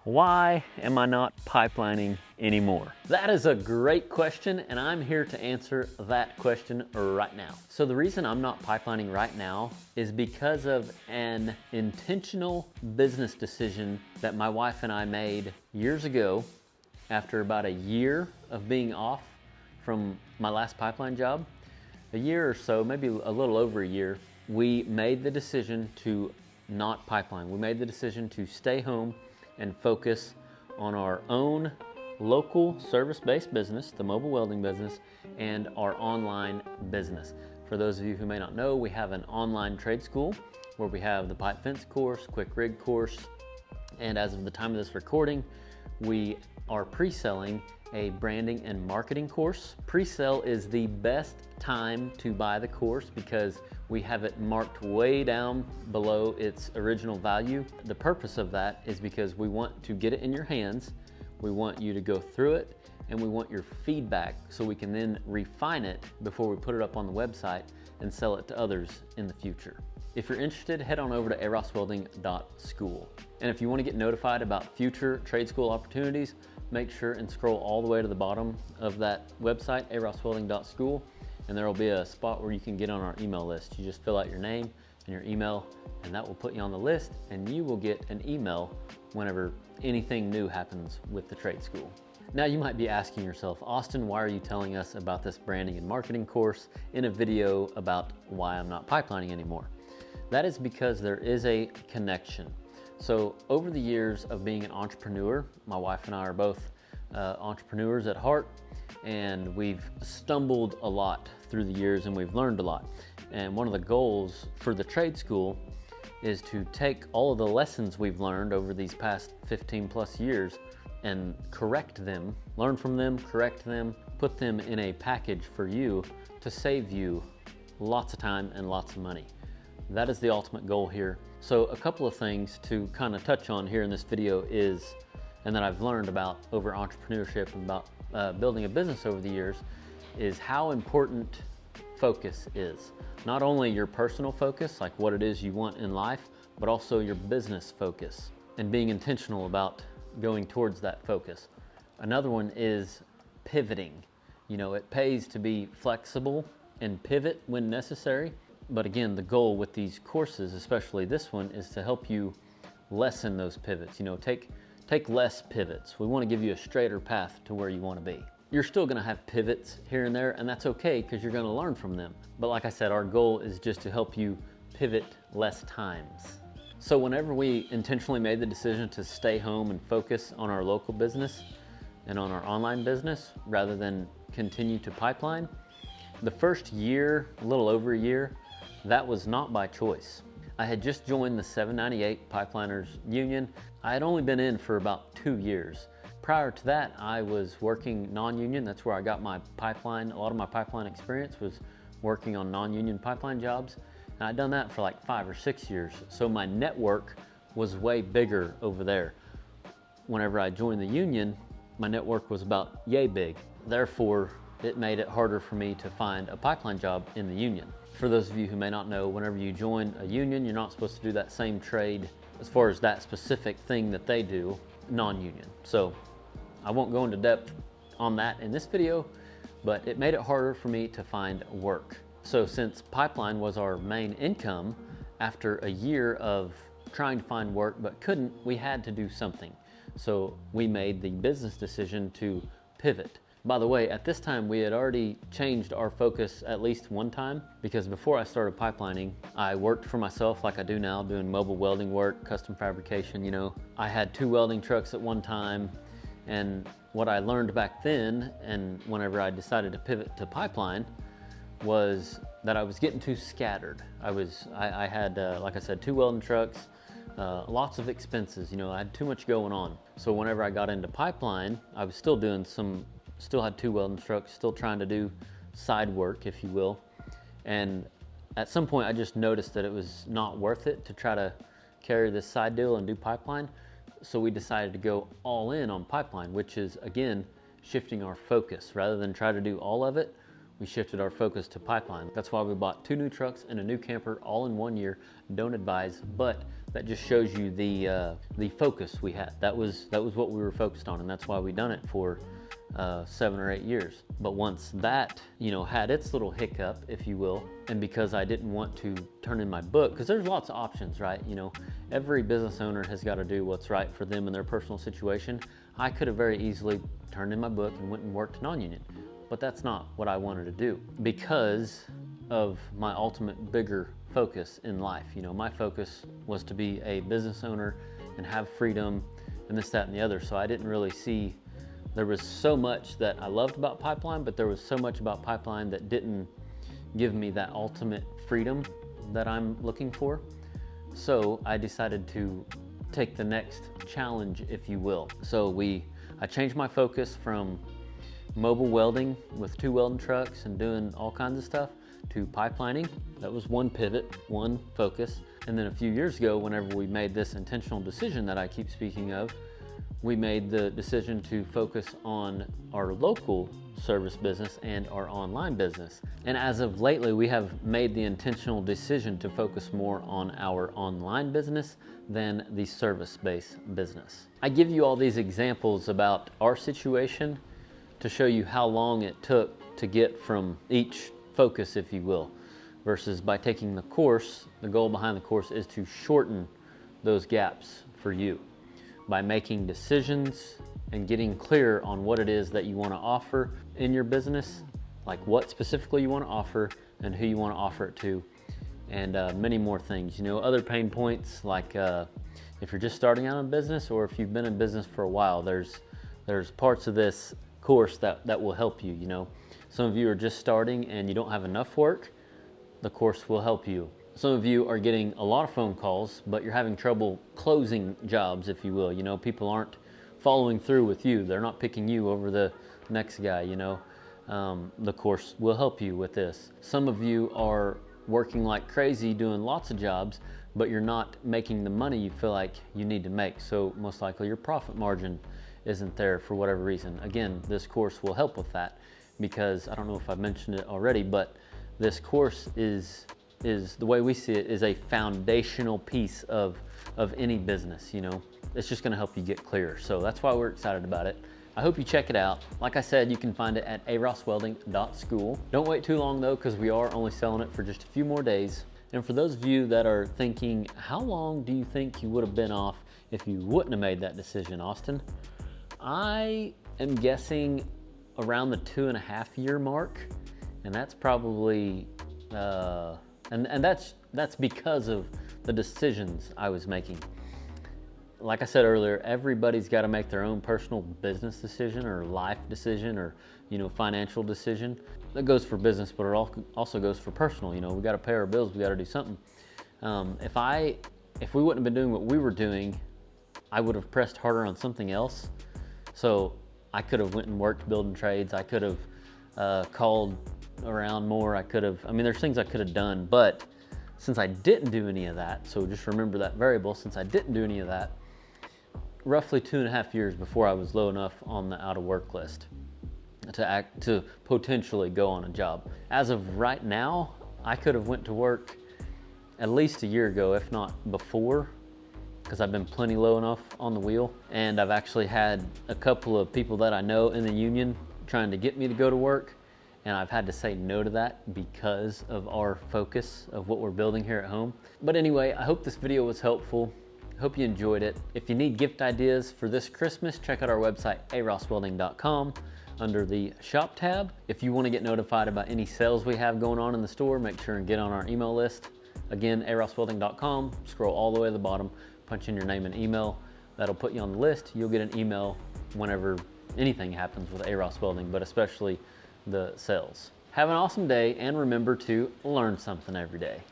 Why am I not pipelining anymore? That is a great question, and I'm here to answer that question right now. So the reason I'm not pipelining right now is because of an intentional business decision that my wife and I made years ago after about a year of being off from my last pipeline job. A year or so, maybe a little over a year, we made the decision to not pipeline. We made the decision to stay home and focus on our own local service-based business, the mobile welding business, and our online business. For those of you who may not know, we have an online trade school where we have the pipe fence course, quick rig course, and as of the time of this recording, we are pre-selling a branding and marketing course. Pre-sale is the best time to buy the course because we have it marked way down below its original value. The purpose of that is because we want to get it in your hands, we want you to go through it, and we want your feedback so we can then refine it before we put it up on the website and sell it to others in the future. If you're interested, head on over to AROSSWELDING.school. And if you want to get notified about future trade school opportunities, make sure and scroll all the way to the bottom of that website, AROSSWELDING.school, and there will be a spot where you can get on our email list. You just fill out your name and your email, and that will put you on the list, and you will get an email whenever anything new happens with the trade school. Now you might be asking yourself, Austin, why are you telling us about this branding and marketing course in a video about why I'm not pipelining anymore? That is because there is a connection. So over the years of being an entrepreneur, my wife and I are both entrepreneurs at heart, and we've stumbled a lot through the years and we've learned a lot. And one of the goals for the trade school is to take all of the lessons we've learned over these past 15 plus years and correct them, learn from them, correct them, put them in a package for you to save you lots of time and lots of money. That is the ultimate goal here. So a couple of things to kind of touch on here in this video is, and that I've learned about over entrepreneurship and about building a business over the years, is how important focus is. Not only your personal focus, like what it is you want in life, but also your business focus and being intentional about going towards that focus. Another one is pivoting. You know, it pays to be flexible and pivot when necessary. But again, the goal with these courses, especially this one, is to help you lessen those pivots. You know, take less pivots. We want to give you a straighter path to where you want to be. You're still going to have pivots here and there, and that's okay because you're going to learn from them. But like I said, our goal is just to help you pivot less times. So whenever we intentionally made the decision to stay home and focus on our local business and on our online business rather than continue to pipeline, the first year, a little over a year, that was not by choice. I had just joined the 798 Pipeliners Union. I had only been in for about 2 years. Prior to that, I was working non-union. That's where I got my pipeline. A lot of my pipeline experience was working on non-union pipeline jobs. And I'd done that for like 5 or 6 years. So my network was way bigger over there. Whenever I joined the union, my network was about yay big. Therefore, it made it harder for me to find a pipeline job in the union. For those of you who may not know, whenever you join a union, you're not supposed to do that same trade as far as that specific thing that they do, non-union. So I won't go into depth on that in this video, but it made it harder for me to find work. So since pipeline was our main income, after a year of trying to find work but couldn't, we had to do something. So we made the business decision to pivot. By the way, at this time, we had already changed our focus at least one time, because before I started pipelining, I worked for myself like I do now, doing mobile welding work, custom fabrication, you know. I had 2 welding trucks at one time, and what I learned back then, and whenever I decided to pivot to pipeline, was that I was getting too scattered. I had, like I said, 2 welding trucks, lots of expenses, you know, I had too much going on. So whenever I got into pipeline, I was still doing still had 2 welding trucks, still trying to do side work, if you will. And at some point I just noticed that it was not worth it to try to carry this side deal and do pipeline. So we decided to go all in on pipeline, which is, again, shifting our focus. Rather than try to do all of it, we shifted our focus to pipeline. That's why we bought 2 new trucks and a new camper all in 1 year. Don't advise, but that just shows you the focus we had. That was what we were focused on, and that's why we done it for 7 or 8 years. But once that, had its little hiccup, if you will, and because I didn't want to turn in my book, because there's lots of options, right? Every business owner has got to do what's right for them in their personal situation. I could have very easily turned in my book and went and worked non-union, but that's not what I wanted to do because of my ultimate bigger focus in life. My focus was to be a business owner and have freedom and this, that, and the other. So I didn't really see, there was so much that I loved about Pipeline, but there was so much about Pipeline that didn't give me that ultimate freedom that I'm looking for. So I decided to take the next challenge, if you will. So I changed my focus from mobile welding with 2 welding trucks and doing all kinds of stuff to pipelining. That was one pivot, one focus. And then a few years ago, whenever we made this intentional decision that I keep speaking of, we made the decision to focus on our local service business and our online business. And as of lately, we have made the intentional decision to focus more on our online business than the service-based business. I give you all these examples about our situation to show you how long it took to get from each focus, if you will, versus by taking the course, the goal behind the course is to shorten those gaps for you by making decisions and getting clear on what it is that you want to offer in your business, like what specifically you want to offer and who you want to offer it to, and many more things. Other pain points, like if you're just starting out in business or if you've been in business for a while, there's parts of this course that will help you. Some of you are just starting and you don't have enough work, the course will help you. Some of you are getting a lot of phone calls, but you're having trouble closing jobs, if you will. People aren't following through with you. They're not picking you over the next guy, The course will help you with this. Some of you are working like crazy, doing lots of jobs, but you're not making the money you feel like you need to make. So most likely your profit margin isn't there for whatever reason. Again, this course will help with that because I don't know if I've mentioned it already, but this course is the way we see it, is a foundational piece of any business. It's just going to help you get clear. So that's why we're excited about it. I hope you check it out. Like I said, you can find it at AROSSWELDING.school. Don't wait too long though, because we are only selling it for just a few more days. And for those of you that are thinking, how long do you think you would have been off if you wouldn't have made that decision, Austin? I am guessing around the 2.5 year mark, and that's probably and that's because of the decisions I was making. Like I said earlier, everybody's got to make their own personal business decision or life decision or financial decision. That goes for business, but it also goes for personal. We got to pay our bills, we got to do something. If we wouldn't have been doing what we were doing, I would have pressed harder on something else. So I could have went and worked building trades. I could have called around more. There's things I could have done, but since I didn't do any of that, so just remember that variable, since I didn't do any of that, roughly 2.5 years before I was low enough on the out of work list to potentially go on a job. As of right now, I could have went to work at least a year ago, if not before, because I've been plenty low enough on the wheel. And I've actually had a couple of people that I know in the union trying to get me to go to work, and I've had to say no to that because of our focus of what we're building here at home. But anyway, I hope this video was helpful. Hope you enjoyed it. If you need gift ideas for this Christmas, check out our website, AROSSWELDING.com, under the shop tab. If you want to get notified about any sales we have going on in the store, make sure and get on our email list. Again, AROSSWELDING.com, scroll all the way to the bottom, punch in your name and email. That'll put you on the list. You'll get an email whenever anything happens with AROS Welding, but especially the sales. Have an awesome day, and remember to learn something every day.